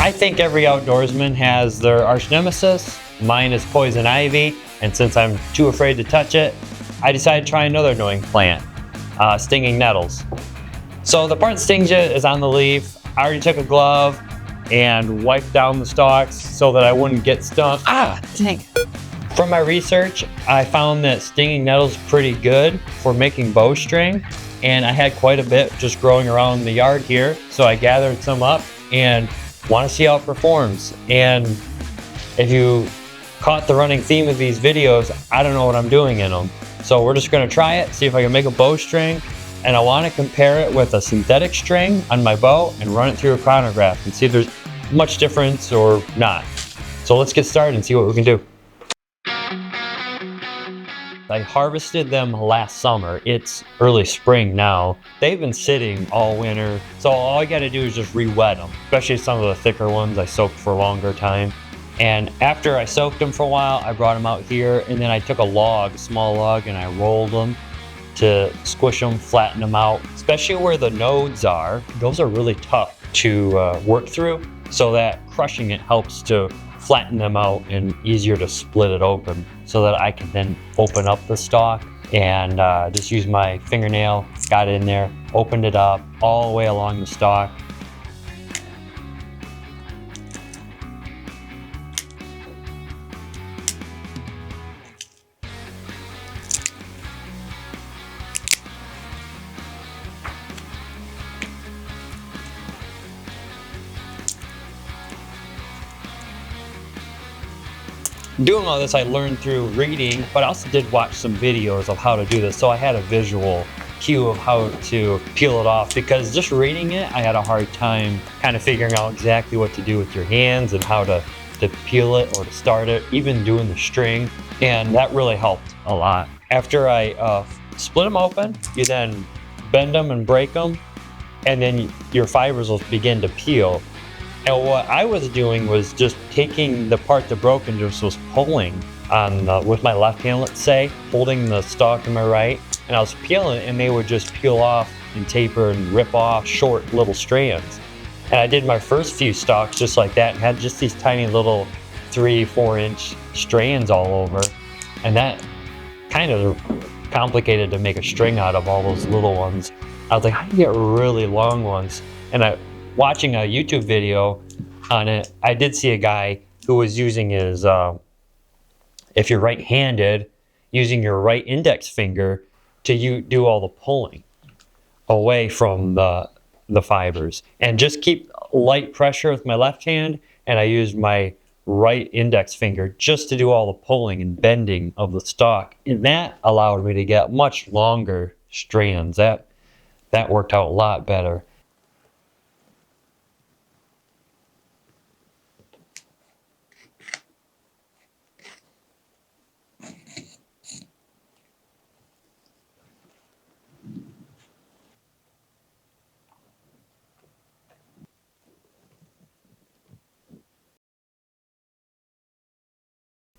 I think every outdoorsman has their arch nemesis. Mine is poison ivy, and since I'm too afraid to touch it, I decided to try another annoying plant, stinging nettles. So the part that stings you is on the leaf. I already took a glove and wiped down the stalks so that I wouldn't get stung. Ah, dang. From my research, I found that stinging nettles pretty good for making bowstring, and I had quite a bit just growing around the yard here, so I gathered some up and want to see how it performs. And if you caught the running theme of these videos, I don't know what I'm doing in them. So we're just going to try it, see if I can make a bowstring, and I want to compare it with a synthetic string on my bow and run it through a chronograph and see if there's much difference or not. So let's get started and see what we can do. I harvested them last summer. It's early spring now. They've been sitting all winter, so all I gotta do is just re-wet them, especially some of the thicker ones I soaked for a longer time. And after I soaked them for a while, I brought them out here, and then I took a small log, and I rolled them to squish them, flatten them out, especially where the nodes are. Those are really tough to work through, so that crushing it helps to flatten them out and easier to split it open so that I can then open up the stalk and just use my fingernail, got it in there, opened it up all the way along the stalk. Doing all this I learned through reading, but I also did watch some videos of how to do this, so I had a visual cue of how to peel it off, because just reading it I had a hard time kind of figuring out exactly what to do with your hands and how to peel it or to start it, even doing the string, and that really helped a lot. After I split them open, you then bend them and break them, and then your fibers will begin to peel. And what I was doing was just taking the part that broke and just was pulling on with my left hand, let's say, holding the stalk in my right, and I was peeling it, and they would just peel off and taper and rip off short little strands. And I did my first few stalks just like that and had just these tiny little 3-4 inch strands all over, and that kind of complicated to make a string out of all those little ones. I was like, how do you get really long ones? And watching a YouTube video on it, I did see a guy who was using his, if you're right-handed, using your right index finger to do all the pulling away from the fibers. And just keep light pressure with my left hand, and I used my right index finger just to do all the pulling and bending of the stalk. And that allowed me to get much longer strands. That worked out a lot better.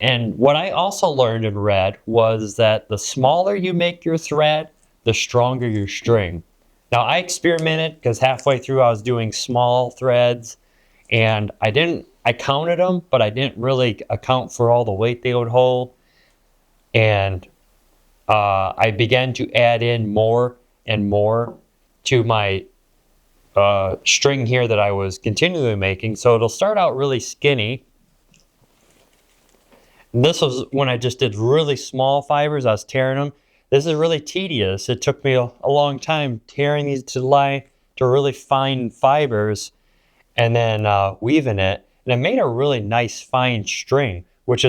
And what I also learned and read was that the smaller you make your thread, the stronger your string. Now I experimented because halfway through I was doing small threads, and I counted them, but I didn't really account for all the weight they would hold. And I began to add in more and more to my string here that I was continually making. So it'll start out really skinny. And this was when I just did really small fibers. I was tearing them. This is really tedious. It took me a long time tearing these to really fine fibers and then weaving it. And it made a really nice fine string, but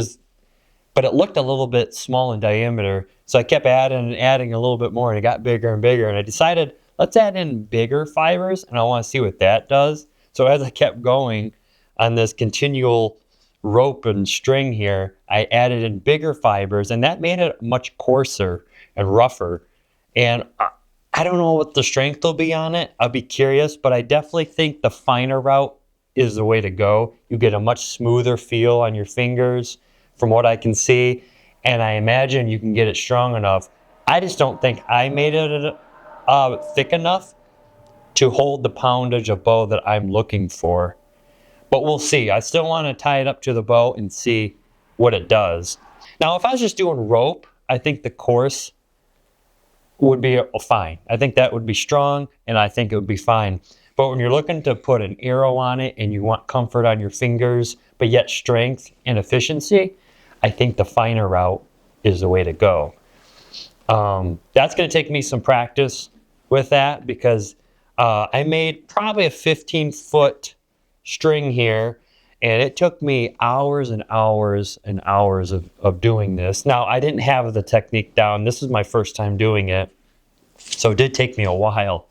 it looked a little bit small in diameter. So I kept adding and adding a little bit more, and it got bigger and bigger. And I decided, let's add in bigger fibers, and I want to see what that does. So as I kept going on this continual rope and string here, I added in bigger fibers, and that made it much coarser and rougher. And I don't know what the strength will be on it. I'll be curious, but I definitely think the finer route is the way to go. You get a much smoother feel on your fingers from what I can see, and I imagine you can get it strong enough. I just don't think I made it thick enough to hold the poundage of bow that I'm looking for. but we'll see. I still want to tie it up to the bow and see what it does. Now, if I was just doing rope, I think the course would be fine. I think that would be strong, and I think it would be fine. But when you're looking to put an arrow on it and you want comfort on your fingers, but yet strength and efficiency, I think the finer route is the way to go. That's going to take me some practice with that, because I made probably a 15-foot string here, and it took me hours and hours and hours of doing this. Now, I didn't have the technique down. This is my first time doing it, so it did take me a while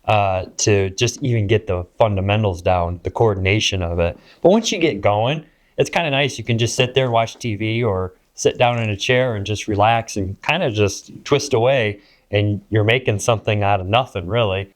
to just even get the fundamentals down, the coordination of it. But once you get going, it's kind of nice. You can just sit there and watch TV, or sit down in a chair and just relax and kind of just twist away, and you're making something out of nothing, really.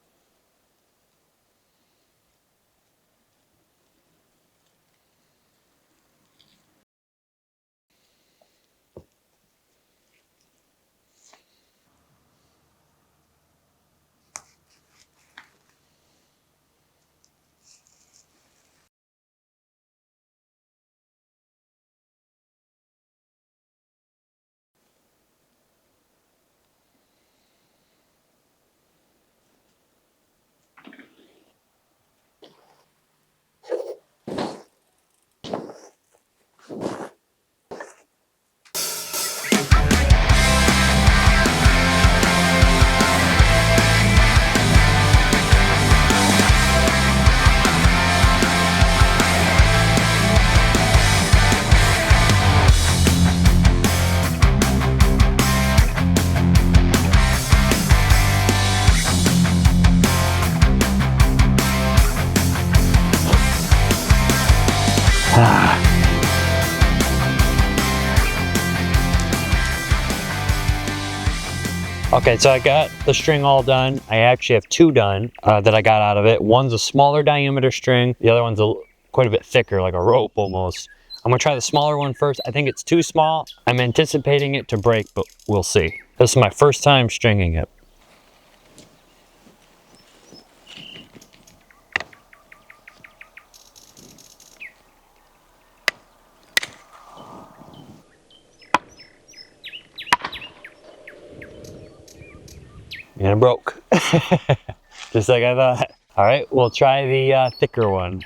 Okay, so I got the string all done. I actually have two done that I got out of it. One's a smaller diameter string. The other one's quite a bit thicker, like a rope almost. I'm gonna try the smaller one first. I think it's too small. I'm anticipating it to break, but we'll see. This is my first time stringing it. And it broke, just like I thought. All right, we'll try the thicker one.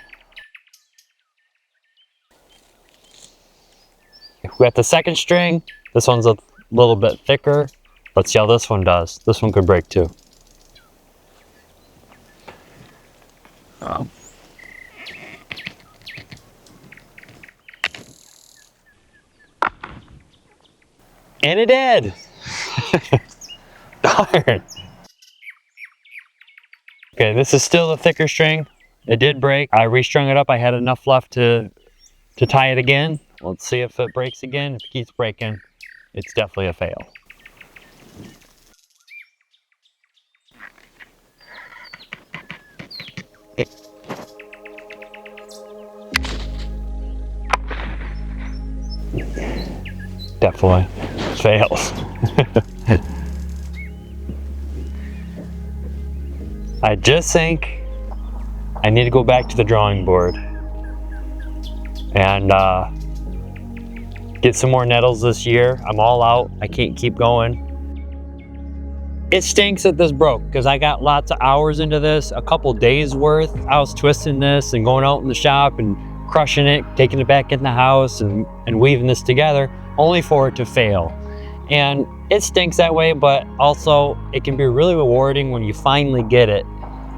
We got the second string. This one's a little bit thicker. Let's see how this one does. This one could break too. And it did. Darn. Okay, this is still a thicker string. It did break. I restrung it up. I had enough left to tie it again. Let's see if it breaks again. If it keeps breaking, it's definitely a fail. Definitely fails. I just think I need to go back to the drawing board and get some more nettles this year. I'm all out. I can't keep going. It stinks that this broke, because I got lots of hours into this, a couple days worth. I was twisting this and going out in the shop and crushing it, taking it back in the house and weaving this together, only for it to fail. And it stinks that way, but also it can be really rewarding when you finally get it.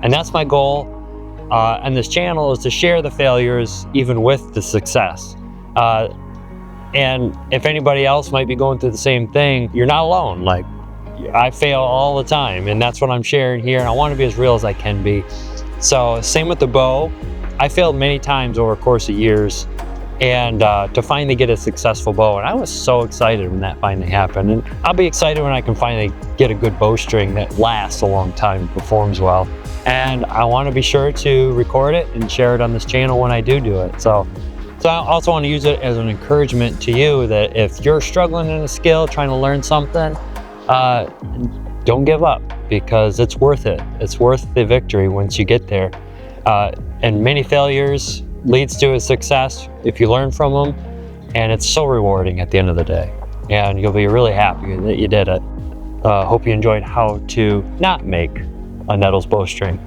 And that's my goal on this channel, is to share the failures even with the success. And if anybody else might be going through the same thing, you're not alone. Like, I fail all the time, and that's what I'm sharing here, and I want to be as real as I can be. So same with the bow. I failed many times over the course of years, and to finally get a successful bow, and I was so excited when that finally happened. And I'll be excited when I can finally get a good bowstring that lasts a long time and performs well. And I want to be sure to record it and share it on this channel when I do it. So I also want to use it as an encouragement to you that if you're struggling in a skill, trying to learn something, don't give up, because it's worth it. It's worth the victory once you get there. And many failures leads to a success if you learn from them, and it's so rewarding at the end of the day, and you'll be really happy that you did it. Hope you enjoyed how to not make a Nettles bowstring.